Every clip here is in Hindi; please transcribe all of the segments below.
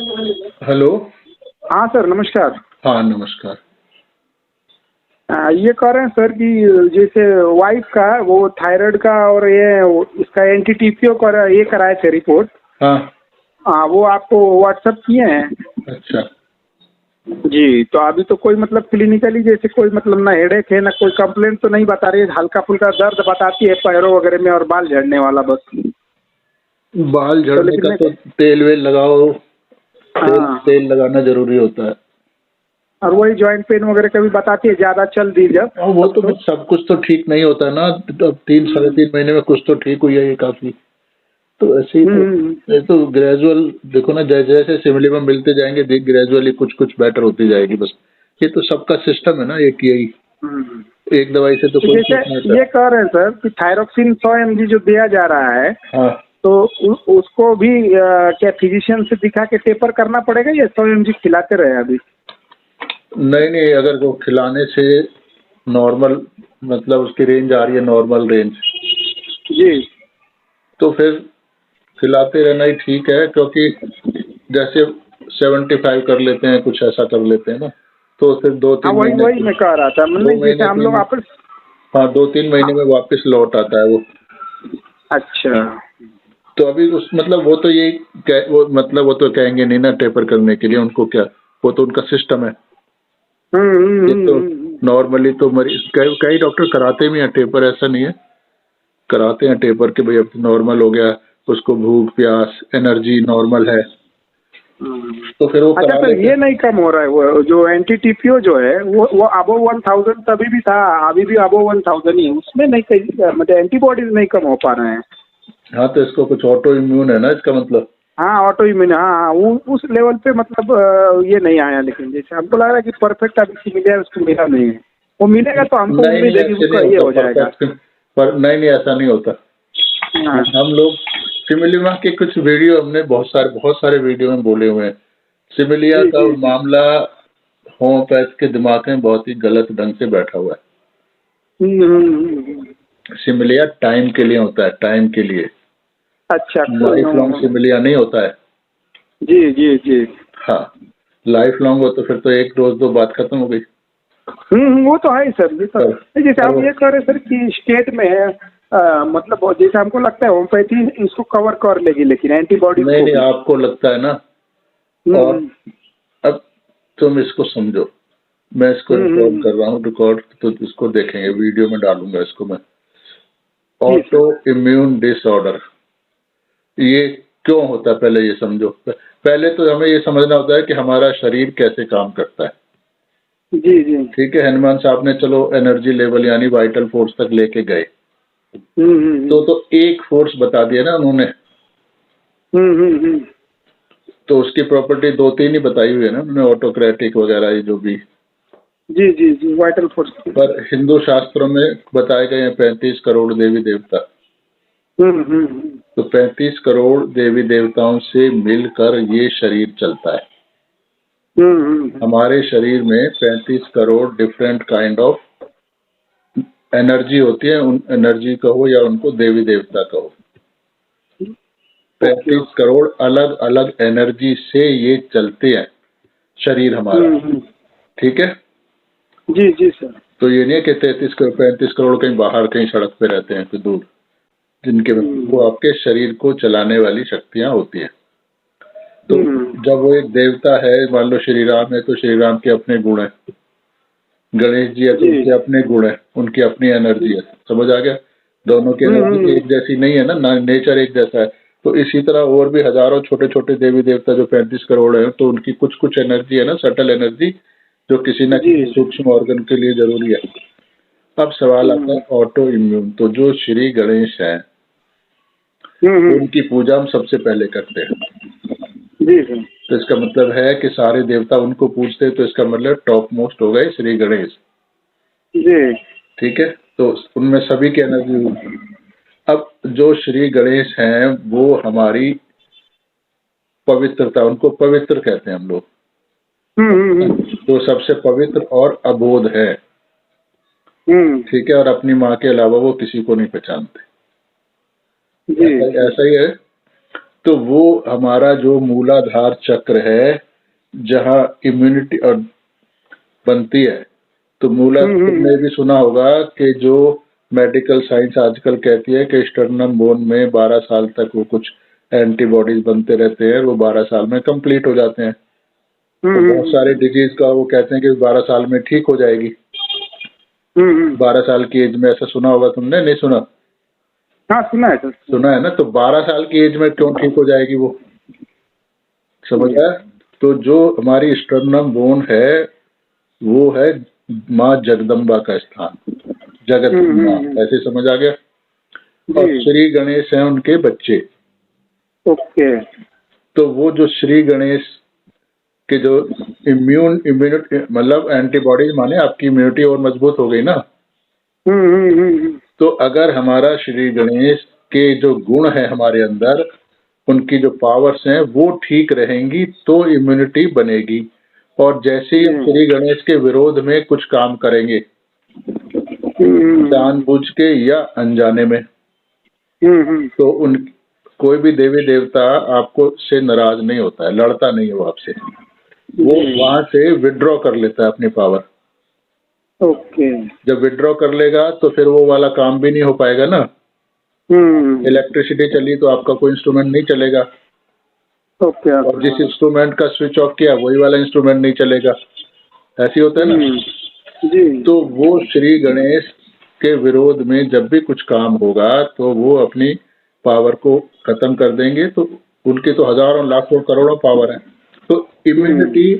हेलो। हाँ सर, नमस्कार। हाँ नमस्कार। ये कह रहे हैं सर कि जैसे वाइफ का वो थायराइड का और ये इसका एनटीटीपीओ कर ये कराए थे रिपोर्ट। हाँ। हाँ, वो आपको व्हाट्सअप किए हैं। अच्छा। जी, तो अभी तो कोई मतलब क्लिनिकली जैसे कोई मतलब ना हेडेक है ना कोई कंप्लेंट तो नहीं बता रही है, हल्का फुल्का दर्द बताती है पैरों वगैरह में और बाल झड़ने वाला बस। बाल तो झड़ने लेकिन का मैं तो तेल वेल लगाओ। तेल हाँ, तेल लगाना जरूरी होता है। और वही जॉइंट पेन वगैरह का भी बताती है, ज़्यादा चल दी जब और वो तब तो तो। फिर सब कुछ तो ठीक नहीं होता ना। तो 3 साढ़े 3 महीने में कुछ तो ठीक हुई है ये काफी। तो ऐसे ही तो हम्म। ये तो ग्रेजुअल देखो ना, जैसे जैसे सिमिली में मिलते जाएंगे ग्रेजुअली कुछ कुछ बेटर होती जाएगी बस। ये तो सबका सिस्टम है ना, एक यही। हम्म। एक दवाई से तो तो कोई जैसे ठीक नहीं होता। ये कह रहे हैं सर कि थायरोक्सिन 100 mg जो दिया जा रहा है, हाँ। तो उसको भी क्या फिजिशियन से दिखा के टेपर करना पड़ेगा या 100 mg खिलाते रहे अभी? नहीं नहीं, अगर वो खिलाने से नॉर्मल, मतलब उसकी रेंज आ रही है नॉर्मल रेंज, जी। तो फिर खिलाते रहना ही ठीक है। क्योंकि जैसे 75 कर लेते हैं, कुछ ऐसा कर लेते हैं ना, तो फिर दो हाँ, तीन वही महीने वही मैं कह रहा था, दो मतलब जैसे महीने हम लोग तीन आपस। हाँ 2-3 महीने में वापस लौट आता है वो। अच्छा। तो अभी उस मतलब वो तो यही वो मतलब वो तो कहेंगे नहीं ना टेपर करने के लिए, उनको क्या, वो तो उनका सिस्टम है। ये तो नॉर्मली तो मरीज कई कई डॉक्टर कराते भी हैं टेपर, ऐसा नहीं है, कराते हैं टेपर के भाई अब नॉर्मल हो गया, उसको भूख प्यास एनर्जी नॉर्मल है, तो फिर वो अच्छा करा सर, लेते ये हैं। नहीं कम हो रहा है वो जो एंटी-टीपीओ जो है वो अबव 1000 तभी भी था, अभी भी अबव 1000 ही है, उसमें नहीं कहीं मतलब एंटीबॉडीज नहीं कम हो पा रहे हैं। हाँ तो इसको कुछ ऑटो इम्यून है ना इसका मतलब। हाँ, ऑटो इम्यून, हाँ हाँ, उस लेवल पे मतलब ये नहीं आया, लेकिन जैसे हमको लग रहा है कि परफेक्ट अभी सिमिलियर उसको मिला नहीं है। वो मिलेगा तो हमको नहीं उम्मीद नहीं, है कि ऐसे नहीं उसका ये होता हो जाएगा। परफेक्ट। पर नहीं नहीं, ऐसा नहीं होता। हाँ। हम लोग सिमिलिया के कुछ वीडियो हमने बहुत सारे वीडियो में बोले हुए हैं। सिमिलिया जी का जी जी। मामला होम्योपैथ के दिमाग में बहुत ही गलत ढंग से बैठा हुआ हम्म। है। सिमिलिया टाइम के लिए होता है, टाइम के लिए। अच्छा। लाइफ लॉन्ग सिमिलिया नहीं होता है। जी जी जी। हाँ, लाइफ लॉन्ग हो तो फिर तो एक रोज दो बात खत्म हो गई। वो तो है ही सर, ये तो पर जैसे पर हम वो ये कह रहे हैं सर कि स्टेट में है, मतलब जैसे हमको लगता है होम्योपैथी इसको कवर कर लेगी, लेकिन एंटीबॉडीज नहीं को नहीं, भी। आपको लगता है ना। और हम्म अब तुम इसको समझो, मैं इसको रिकॉर्ड हम्म। कर रहा हूँ, रिकॉर्ड तो इसको देखेंगे, वीडियो में डालूंगा इसको मैं। जी ऑटो सर। इम्यून डिसऑर्डर ये क्यों होता है पहले ये समझो। पहले तो हमें ये समझना होता है कि हमारा शरीर कैसे काम करता है। जी जी। ठीक है, हनुमान साहब ने चलो एनर्जी लेवल यानी वाइटल फोर्स तक लेके गए, हम्म। तो एक फोर्स बता दिया ना उन्होंने। हम्म। तो उसकी प्रॉपर्टी 2-3 ही बताई हुई है ना उन्होंने, ऑटोक्रेटिक वगैरह ये जो भी। जी जी जी, वाइटल फोर्स। पर हिंदू शास्त्रों में बताए गए हैं 35 करोड़ देवी देवता। हम्म। तो 35 करोड़ देवी देवताओं से मिलकर ये शरीर चलता है। हम्म। हमारे शरीर में 35 crore different kind of energy होती है। उन एनर्जी कहो या उनको देवी देवता कहो, ओके 35 ओके। करोड़ अलग अलग एनर्जी से ये चलते हैं शरीर हमारा। हम्म। ठीक है। जी जी सर। तो ये नहीं है कि 33 करोड़ 35 करोड़ कहीं बाहर कहीं सड़क पे रहते हैं, तो दूर जिनके, वो हम्म आपके शरीर को चलाने वाली शक्तियां होती हैं। तो हम्म। जब वो एक देवता है, मान लो श्री राम है, तो श्री राम के अपने गुण हैं। गणेश जी है तो जी। उनके अपने गुण हैं, उनकी अपनी एनर्जी है। समझ आ गया। दोनों की एनर्जी हम्म। एक जैसी नहीं है ना, नेचर एक जैसा है। तो इसी तरह और भी हजारों छोटे छोटे देवी देवता जो 35 करोड़ हैं, तो उनकी कुछ कुछ एनर्जी है ना, सटल एनर्जी, जो किसी न जी। किसी सूक्ष्म ऑर्गन के लिए जरूरी है। अब सवाल आता हम्म है ऑटो इम्यून। तो जो श्री गणेश हैं, हम्म। उनकी पूजा हम सबसे पहले करते हैं। जी सर। तो इसका मतलब है कि सारे देवता उनको पूजते हैं, तो इसका मतलब टॉप मोस्ट हो गए श्री गणेश। जी। ठीक है। तो उनमें सभी की एनर्जी हुई। अब जो श्री गणेश हैं वो हमारी पवित्रता, उनको पवित्र कहते हैं हम लोग। हम्म। तो सबसे पवित्र और अबोध है। हम्म। ठीक है। और अपनी माँ के अलावा वो किसी को नहीं पहचानते। जी ऐसा जी। ऐसा ही है। तो वो हमारा जो मूलाधार चक्र है, जहाँ इम्यूनिटी और बनती है, तो मूलाधार तुमने भी सुना होगा कि जो मेडिकल साइंस आजकल कहती है कि स्टर्नम बोन में 12 साल तक वो कुछ एंटीबॉडीज बनते रहते हैं, वो 12 साल में कंप्लीट हो जाते हैं। तो बहुत सारे डिजीज का वो कहते हैं कि 12 साल में ठीक हो जाएगी। 12 साल की एज में, ऐसा सुना होगा तुमने, नहीं सुना? हाँ सुना है सर। सुना है ना। तो 12 साल की एज में क्यों ठीक हो जाएगी वो, समझ आया? तो जो हमारी स्टर्नम बोन है वो है माँ जगदम्बा का स्थान, जगत माँ, ऐसे समझ आ गया। और श्री गणेश हैं उनके बच्चे। ओके। तो वो जो श्री गणेश के जो इम्यूनिटी मतलब एंटीबॉडीज माने आपकी इम्यूनिटी और मजबूत हो गई ना। तो अगर हमारा श्री गणेश के जो गुण है हमारे अंदर, उनकी जो पावर्स हैं वो ठीक रहेंगी तो इम्यूनिटी बनेगी। और जैसे ही श्री गणेश के विरोध में कुछ काम करेंगे, जानबूझ के या अनजाने में, तो उन कोई भी देवी देवता आपको से नाराज नहीं होता है, लड़ता नहीं है वो आपसे, वो वहां से विड्रॉ कर लेता है अपनी पावर। ओके। जब विड्रॉ कर लेगा तो फिर वो वाला काम भी नहीं हो पाएगा ना। इलेक्ट्रिसिटी चली तो आपका कोई इंस्ट्रूमेंट नहीं चलेगा। ओके। और जिस इंस्ट्रूमेंट का स्विच ऑफ किया वही वाला इंस्ट्रूमेंट नहीं चलेगा, ऐसे होता है ना। जी। तो वो श्री गणेश के विरोध में जब भी कुछ काम होगा तो वो अपनी पावर को खत्म कर देंगे। तो उनकी तो हजारों लाखों करोड़ों पावर है। तो इम्यूनिटी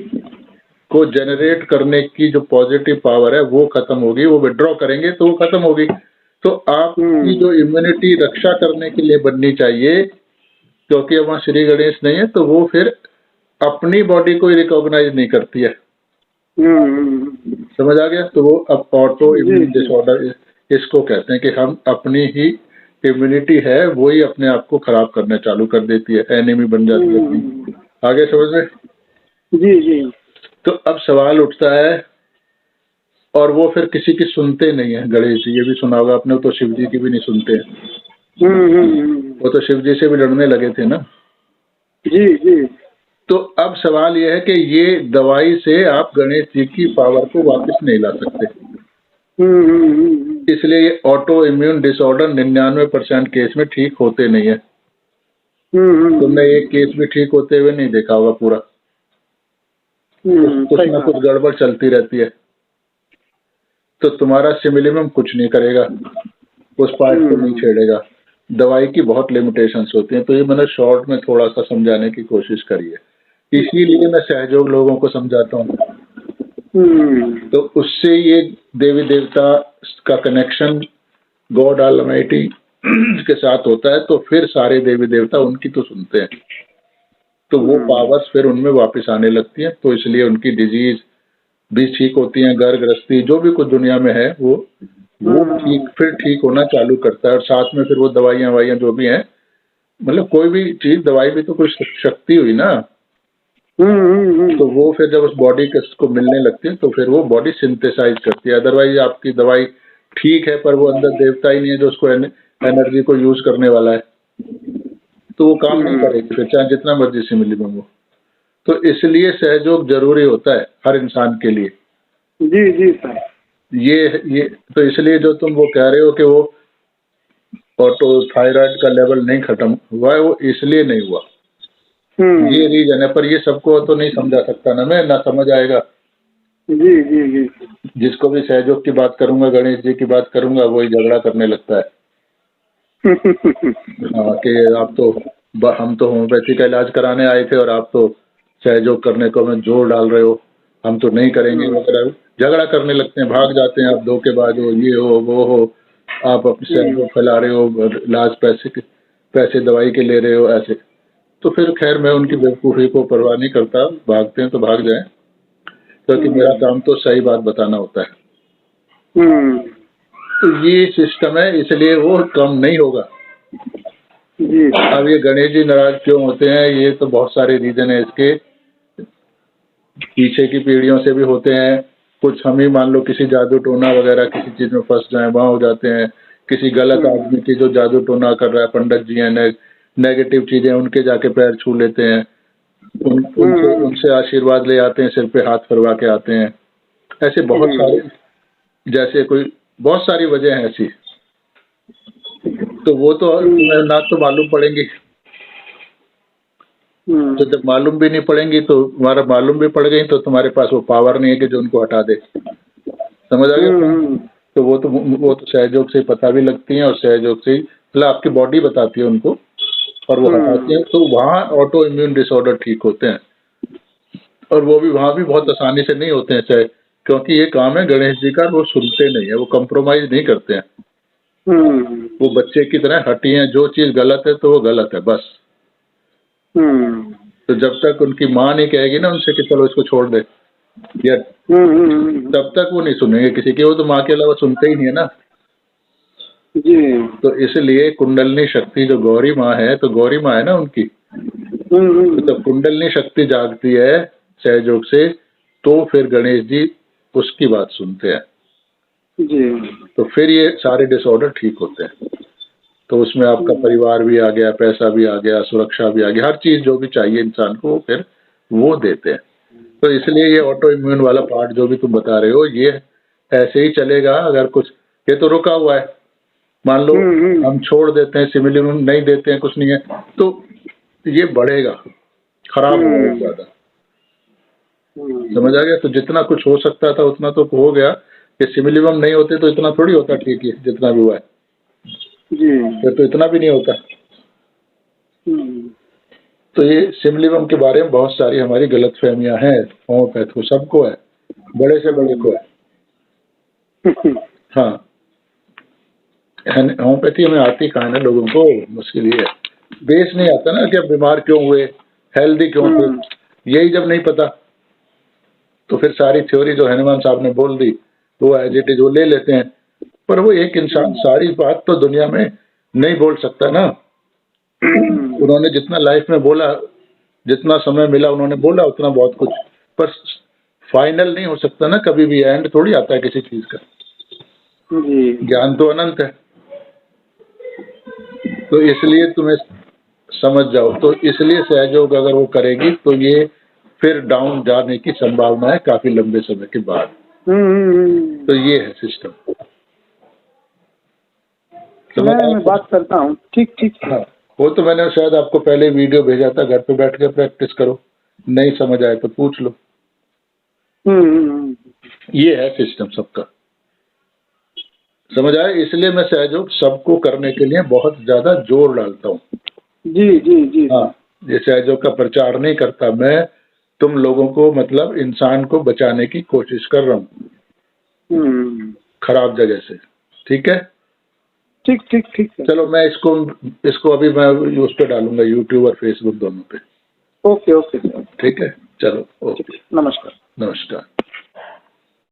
को जनरेट करने की जो पॉजिटिव पावर है वो खत्म होगी, वो विड्रॉ करेंगे तो वो खत्म होगी। तो आपकी जो इम्यूनिटी रक्षा करने के लिए बननी चाहिए, क्योंकि वहाँ श्री गणेश नहीं है तो वो फिर अपनी बॉडी को ही रिकॉग्नाइज नहीं करती है। समझ आ गया? तो वो अब ऑटो इम्यून डिसऑर्डर इसको कहते हैं कि हम अपनी ही इम्यूनिटी है वो ही अपने आप को खराब करना चालू कर देती है, एनिमी बन जाती है अपनी। आगे समझ में? जी जी। तो अब सवाल उठता है, और वो फिर किसी की सुनते नहीं है गणेश जी, ये भी सुना होगा आपने, तो शिव जी की भी नहीं सुनते हैं। वो तो शिव जी से भी लड़ने लगे थे ना। जी जी। तो अब सवाल ये है कि ये दवाई से आप गणेश जी की पावर को वापस नहीं ला सकते। इसलिए ये ऑटो इम्यून डिसऑर्डर 99% केस में ठीक होते नहीं है। तुमने एक केस भी ठीक होते हुए नहीं देखा होगा पूरा। कुछ ना कुछ गड़बड़ चलती रहती है। तो तुम्हारा सिमिलिमम कुछ नहीं करेगा, उस पार्ट को नहीं छेड़ेगा। दवाई की बहुत लिमिटेशंस होती हैं। तो ये मैंने शॉर्ट में थोड़ा सा समझाने की कोशिश करी है, इसीलिए मैं सहयोग लोगों को समझाता हूँ। तो उससे ये देवी देवता का कनेक्शन गॉड ऑलमाइटी के साथ होता है, तो फिर सारे देवी देवता उनकी तो सुनते हैं, तो वो पावर्स फिर उनमें वापस आने लगती हैं। तो इसलिए उनकी डिजीज भी ठीक होती हैं, घर गृहस्थी जो भी कुछ दुनिया में है वो ठीक होना चालू करता है। और साथ में फिर वो दवाइयाँ वाइयाँ जो भी हैं, मतलब कोई भी चीज, दवाई भी तो कुछ शक्ति हुई ना। तो वो फिर जब उस बॉडी को मिलने लगती है तो फिर वो बॉडी सिंथेसाइज करती है। अदरवाइज आपकी दवाई ठीक है पर वो अंदर देवता ही नहीं है जो उसको एनर्जी को यूज करने वाला है, तो वो काम नहीं करेगी फिर, चाहे जितना मर्जी से मिली हो। तो इसलिए सहयोग जरूरी होता है हर इंसान के लिए। जी जी सर। ये तो इसलिए जो तुम वो कह रहे हो कि वो ऑटो थायराइड का लेवल नहीं खत्म हुआ है, वो इसलिए नहीं हुआ, ये रीजन है। पर ये सबको तो नहीं समझा सकता ना मैं, ना समझ आएगा। जी जी जी। जिसको भी सहयोग की बात करूंगा, गणेश जी की बात करूंगा, वही झगड़ा करने लगता है। हाँ कि आप तो, हम तो होम्योपैथी का इलाज कराने आए थे और आप तो सहयोग करने को हमें जोर डाल रहे हो, हम तो नहीं करेंगे वगैरह, झगड़ा करने लगते हैं, भाग जाते हैं। आप धोखेबाज हो, ये हो वो हो, आप अपने सहयोग फैला रहे हो, इलाज पैसे दवाई के ले रहे हो, ऐसे। तो फिर खैर मैं उनकी बेवकूफ़ी को परवाह नहीं करता, भागते हैं तो भाग जाएं, क्योंकि मेरा काम तो सही बात बताना होता है। तो ये सिस्टम है, इसलिए वो कम नहीं होगा। अब ये गणेश जी नाराज क्यों होते हैं, ये तो बहुत सारे रीजन है इसके, पीछे की पीढ़ियों से भी होते हैं। कुछ हम ही मान लो किसी जादू टोना वगैरह किसी चीज में फंस जाए, वहां हो जाते हैं। किसी गलत आदमी की जो जादू टोना कर रहा है, पंडित जी हैं नेगेटिव चीजें, उनके जाके पैर छू लेते हैं, उनसे आशीर्वाद ले आते हैं, सिर पे हाथ फिरवा के आते हैं। ऐसे बहुत सारे, जैसे कोई बहुत सारी वजह है ऐसी, तो वो तो तुम्हें ना तो मालूम पड़ेंगी, तो जब मालूम भी नहीं पड़ेंगी तो तुम्हारा मालूम भी पड़ गई तो तुम्हारे पास वो पावर नहीं है कि जो उनको हटा दे। समझ आ गया? तो वो तो सहयोग से ही पता भी लगती है, और सहयोग से ही मतलब आपकी बॉडी बताती है उनको, और वो हटाती है, तो वहाँ ऑटो इम्यून डिसऑर्डर ठीक होते हैं। और वो भी वहाँ भी बहुत आसानी से नहीं होते हैं, चाहे, क्योंकि ये काम है गणेश जी का, वो सुनते नहीं है, वो कंप्रोमाइज नहीं करते हैं। वो बच्चे की तरह हटी हैं, जो चीज गलत है तो वो गलत है बस। तो जब तक उनकी माँ नहीं कहेगी ना उनसे कि चलो इसको छोड़ दे, या तब तक वो नहीं सुनेंगे किसी की, वो तो माँ के अलावा सुनते ही नहीं है ना जी। तो इसलिए कुंडलनी शक्ति जो गौरी माँ है, तो गौरी माँ है ना उनकी, तो कुंडलनी शक्ति जागती है सहयोग से, तो फिर गणेश जी उसकी बात सुनते हैं जी। तो फिर ये सारे डिसऑर्डर ठीक होते हैं। तो उसमें आपका परिवार भी आ गया, पैसा भी आ गया, सुरक्षा भी आ गया, हर चीज जो भी चाहिए इंसान को फिर वो देते हैं। तो इसलिए ये ऑटो इम्यून वाला पार्ट जो भी तुम बता रहे हो, ये ऐसे ही चलेगा। अगर कुछ, ये तो रुका हुआ है, मान लो हम छोड़ देते हैं, सिमिलियम नहीं देते हैं, कुछ नहीं है, तो ये बढ़ेगा, खराब होगा ज्यादा। समझ आ गया? तो जितना कुछ हो सकता था उतना तो हो गया, कि सिमिलियम नहीं होते तो इतना थोड़ी होता, ठीक है जितना भी हुआ है जी। तो इतना भी नहीं होता। तो ये सिमिलियम के बारे में बहुत सारी हमारी गलतफहमियां हैं, होम्योपैथ को सबको है, बड़े से बड़े को है। हाँ, होम्योपैथी हमें आती कहाँ है ना, लोगों को मुश्किल ये है, बेस नहीं आता ना कि अब बीमार क्यों हुए, हेल्दी क्यों थे, यही जब नहीं पता तो फिर सारी थ्योरी जो हनुमान साहब ने बोल दी वो एज इट इज वो ले लेते हैं। पर वो एक इंसान सारी बात तो दुनिया में नहीं बोल सकता ना। उन्होंने जितना लाइफ में बोला, जितना समय मिला उन्होंने बोला उतना बहुत कुछ, पर फाइनल नहीं हो सकता ना, कभी भी एंड थोड़ी आता है किसी चीज का। ज्ञान तो अनंत है, तो इसलिए तुम्हें समझ जाओ, तो इसलिए सहयोग अगर वो करेगी तो ये फिर डाउन जाने की संभावना है काफी लंबे समय के बाद। तो ये है सिस्टम। मैं बात करता हूँ। ठीक ठीक। हाँ, वो तो मैंने शायद आपको पहले वीडियो भेजा था, घर पे बैठ के प्रैक्टिस करो, नहीं समझ आए तो पूछ लो। ये है सिस्टम सबका, समझ आए? इसलिए मैं सहयोग सबको करने के लिए बहुत ज्यादा जोर डालता हूँ। जी जी जी। हाँ, ये सहयोग का प्रचार नहीं करता मैं, तुम लोगों को मतलब इंसान को बचाने की कोशिश कर रहा हूँ खराब जगह से। ठीक है? ठीक ठीक ठीक। चलो मैं इसको अभी मैं उस पर डालूंगा, यूट्यूब और फेसबुक दोनों पे। Okay okay. ठीक है, चलो ओके।